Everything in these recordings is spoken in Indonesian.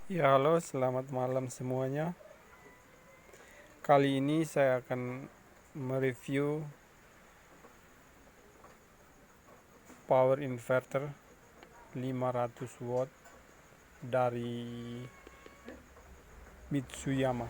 Ya, halo, selamat malam semuanya. Kali ini saya akan mereview power inverter 500 watt dari Mitsuyama.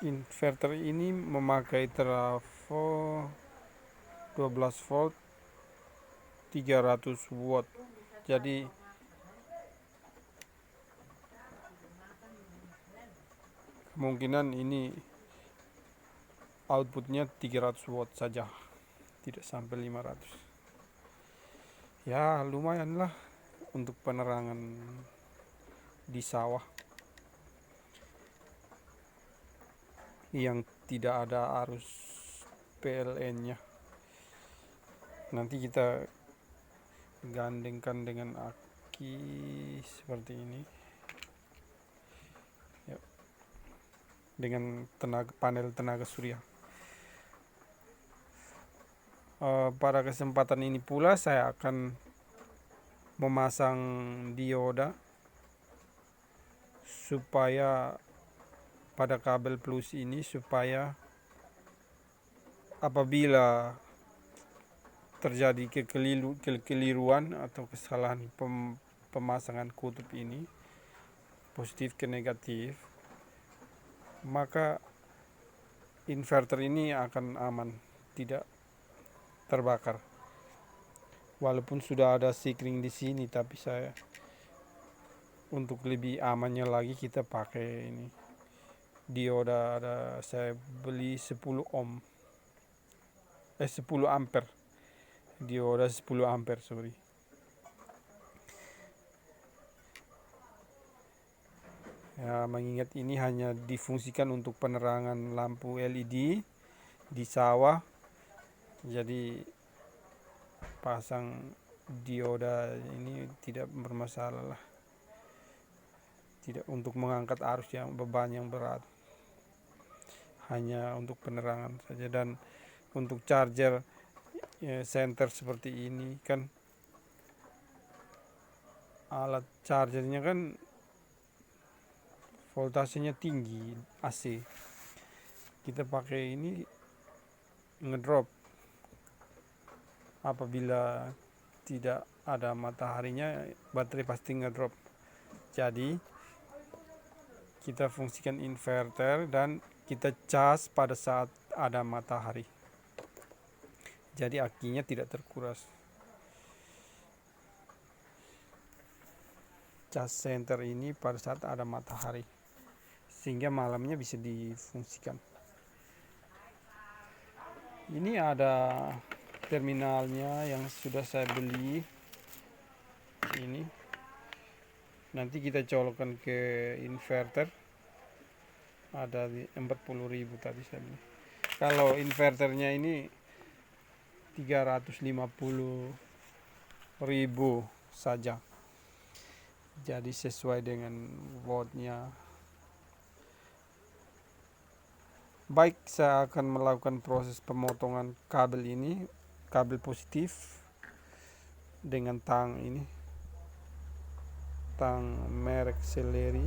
Inverter ini memakai trafo 12 volt 300 watt. Jadi kemungkinan ini outputnya 300 watt saja, tidak sampai 500. Ya, lumayan lah untuk penerangan di sawah yang tidak ada arus PLN-nya. Nanti kita gandengkan dengan aki seperti ini, ya, dengan panel tenaga surya. Pada kesempatan ini pula saya akan memasang dioda supaya pada kabel plus ini, supaya apabila terjadi kekeliruan atau kesalahan pemasangan kutub ini, positif ke negatif, maka inverter ini akan aman, tidak terbakar. Walaupun sudah ada sikring di sini, tapi saya untuk lebih amannya lagi kita pakai ini dioda. Saya beli 10 ohm 10 ampere, dioda 10 ampere, sorry. Ya, mengingat ini hanya difungsikan untuk penerangan lampu LED di sawah, jadi pasang dioda ini tidak bermasalah lah, tidak untuk mengangkat arus yang beban yang berat, hanya untuk penerangan saja. Dan untuk charger center seperti ini kan, alat chargernya kan voltasenya tinggi, AC. Kita pakai ini ngedrop apabila tidak ada mataharinya, baterai pasti ngedrop. Jadi kita fungsikan inverter dan kita cas pada saat ada matahari, jadi akinya tidak terkuras. Cas center ini pada saat ada matahari, sehingga malamnya bisa difungsikan. Ini ada terminalnya yang sudah saya beli ini. Nanti kita colokkan ke inverter, ada di 40.000 tadi saya beli. Kalau inverternya ini 350.000 saja, jadi sesuai dengan wattnya. Baik, saya akan melakukan proses pemotongan kabel ini, kabel positif dengan tang ini, tang merek Seleri.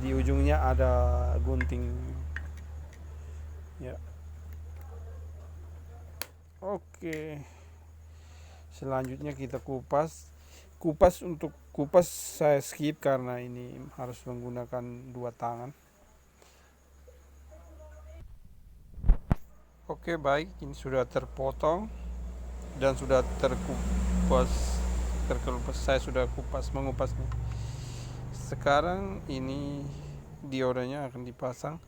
Di ujungnya ada gunting, ya. Oke, selanjutnya kita kupas. Untuk kupas saya skip karena ini harus menggunakan dua tangan. Oke, baik, ini sudah terpotong dan sudah terkelupas. Saya sudah mengupasnya. Sekarang ini diodanya akan dipasang,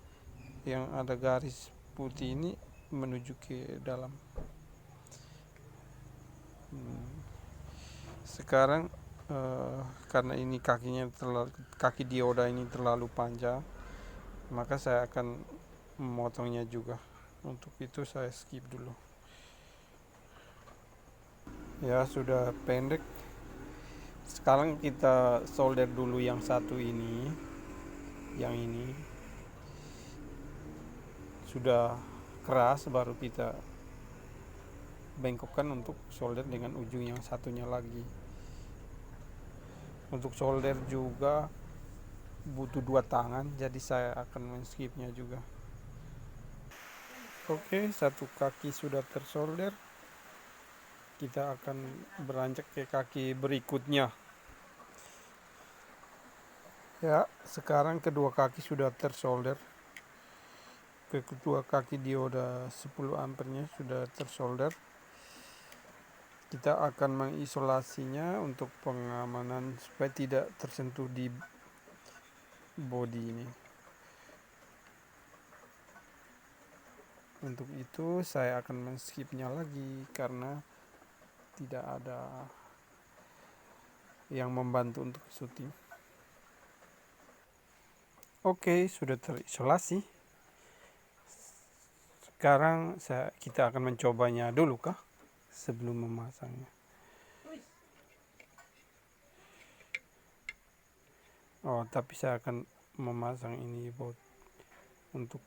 yang ada garis putih ini menuju ke dalam. Sekarang karena ini kaki dioda ini terlalu panjang, maka saya akan memotongnya juga. Untuk itu saya skip dulu. Ya, sudah pendek. Sekarang kita solder dulu yang satu ini. Yang ini sudah keras, baru kita bengkokkan untuk solder dengan ujung yang satunya lagi. Untuk solder juga butuh 2 tangan, jadi saya akan men-skipnya juga. Oke, satu kaki sudah tersolder. Kita akan beranjak ke kaki berikutnya. Ya, sekarang kedua kaki sudah tersolder. Kedua kaki dioda 10 ampernya sudah tersolder. Kita akan mengisolasinya untuk pengamanan supaya tidak tersentuh di bodi ini. Untuk itu saya akan men-skipnya lagi karena tidak ada yang membantu untuk syuting. Oke, sudah terisolasi. Sekarang kita akan mencobanya dulu kah sebelum memasangnya. Oh, tapi saya akan memasang ini untuk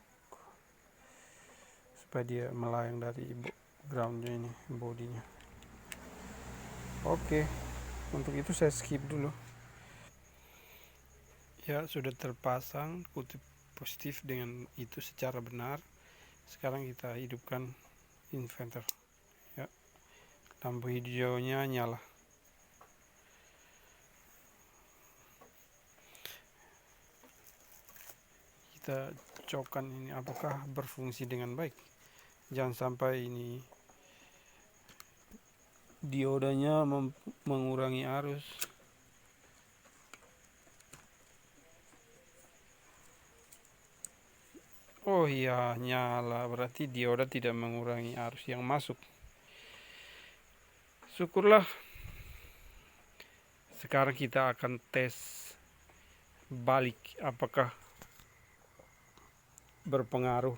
supaya dia melayang dari groundnya ini, bodinya. Oke, untuk itu saya skip dulu. Ya, sudah terpasang kutub positif dengan itu secara benar. Sekarang kita hidupkan inverter. Ya, lampu hijaunya nyala. Kita cokkan ini apakah berfungsi dengan baik. Jangan sampai ini diodanya mengurangi arus. Oh iya, nyala, berarti dioda tidak mengurangi arus yang masuk. Syukurlah. Sekarang kita akan tes balik apakah berpengaruh,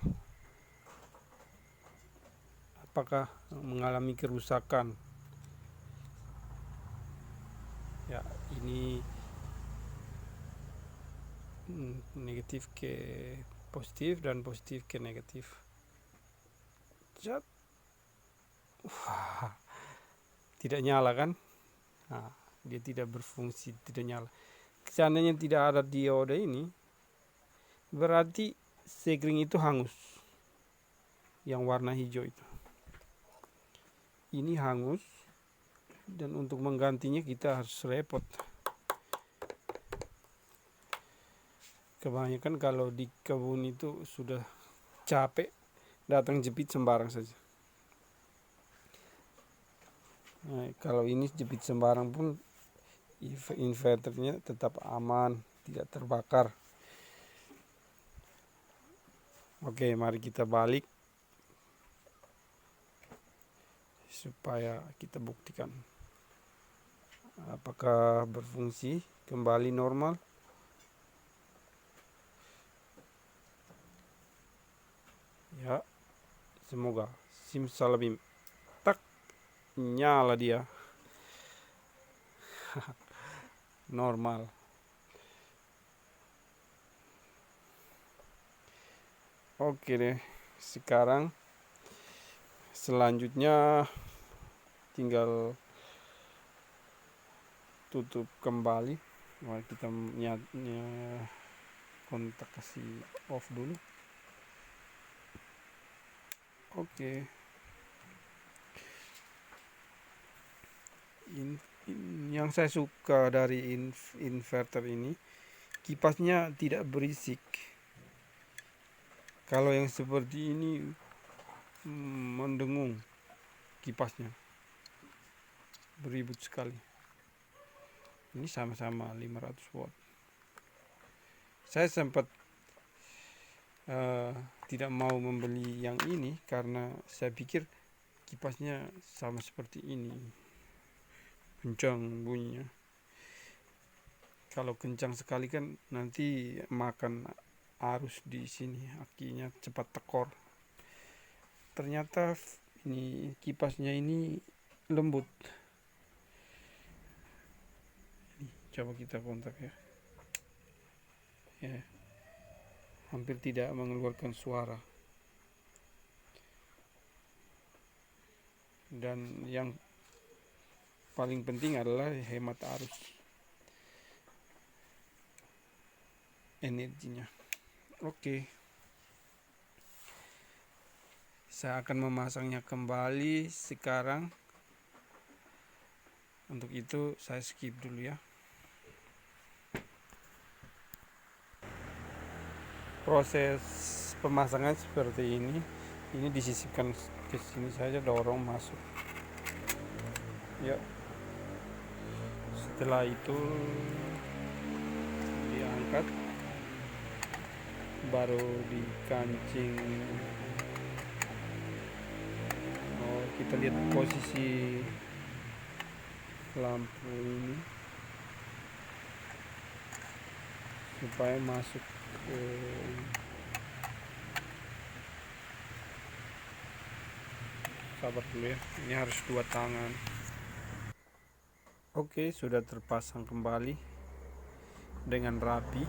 apakah mengalami kerusakan. Ya, ini negatif ke positif dan positif ke negatif. Tidak nyala kan? Nah, dia tidak berfungsi, tidak nyala. Seandainya tidak ada dioda ini, berarti sekring itu hangus. Yang warna hijau itu. Ini hangus, dan untuk menggantinya kita harus repot. Kebanyakan kalau di kebun itu sudah capek, datang jepit sembarang saja. Nah, kalau ini jepit sembarang pun inverternya tetap aman, tidak terbakar. Oke, mari kita balik supaya kita buktikan apakah berfungsi kembali normal. Ya, semoga simsalabim. Tak, nyala dia. Normal. Oke deh, sekarang selanjutnya tinggal tutup kembali. Mari kita kontak kasih off dulu. Oke. Yang saya suka dari inverter ini, kipasnya tidak berisik. Kalau yang seperti ini mendengung kipasnya, beribut sekali. Ini sama-sama 500 watt. Saya sempat tidak mau membeli yang ini karena saya pikir kipasnya sama seperti ini, kencang bunyinya. Kalau kencang sekali kan nanti makan arus di sini, akinya cepat tekor. Ternyata ini kipasnya ini lembut. Coba kita kontak ya. Ya, hampir tidak mengeluarkan suara. dan yang paling penting adalah hemat arus energinya. Oke, saya akan memasangnya kembali sekarang. Untuk itu saya skip dulu ya. Proses pemasangan seperti ini disisipkan ke sini saja, dorong masuk ya. Setelah itu diangkat, baru dikancing. Kita lihat posisi lampu ini supaya masuk ke sabar dulu ya, ini harus 2 tangan. Oke, sudah terpasang kembali dengan rapi.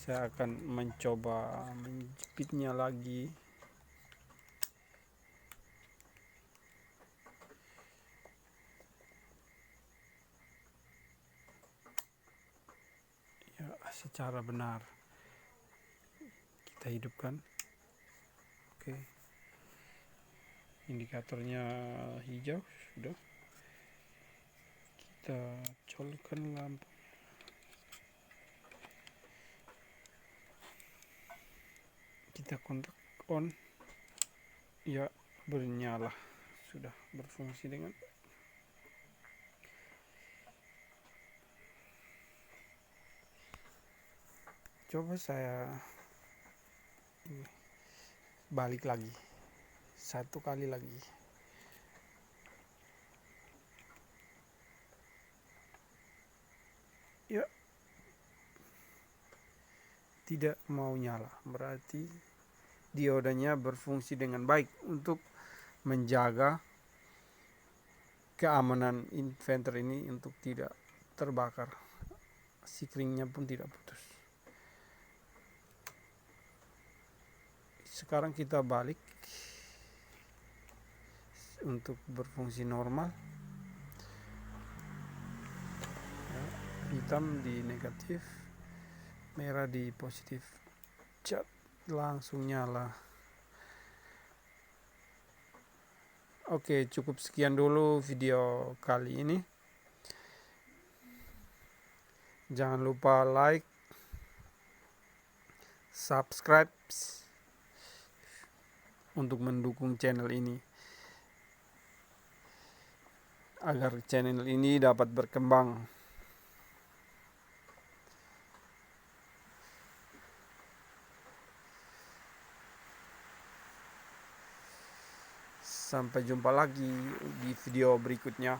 Saya akan mencoba menjepitnya lagi. Ya, secara benar. Kita hidupkan. Oke. Indikatornya hijau sudah. Kita colokkan lampu. Kita kontak on. Ya, bernyala. Sudah berfungsi dengan coba saya balik lagi 1 kali lagi. Ya, tidak mau nyala, berarti diodanya berfungsi dengan baik untuk menjaga keamanan inverter ini untuk tidak terbakar. Sikringnya pun tidak putus. Sekarang kita balik untuk berfungsi normal. Ya, hitam di negatif, merah di positif. Cat, langsung nyala. Oke, cukup sekian dulu video kali ini. Jangan lupa like, subscribe untuk mendukung channel ini agar channel ini dapat berkembang. Sampai jumpa lagi di video berikutnya.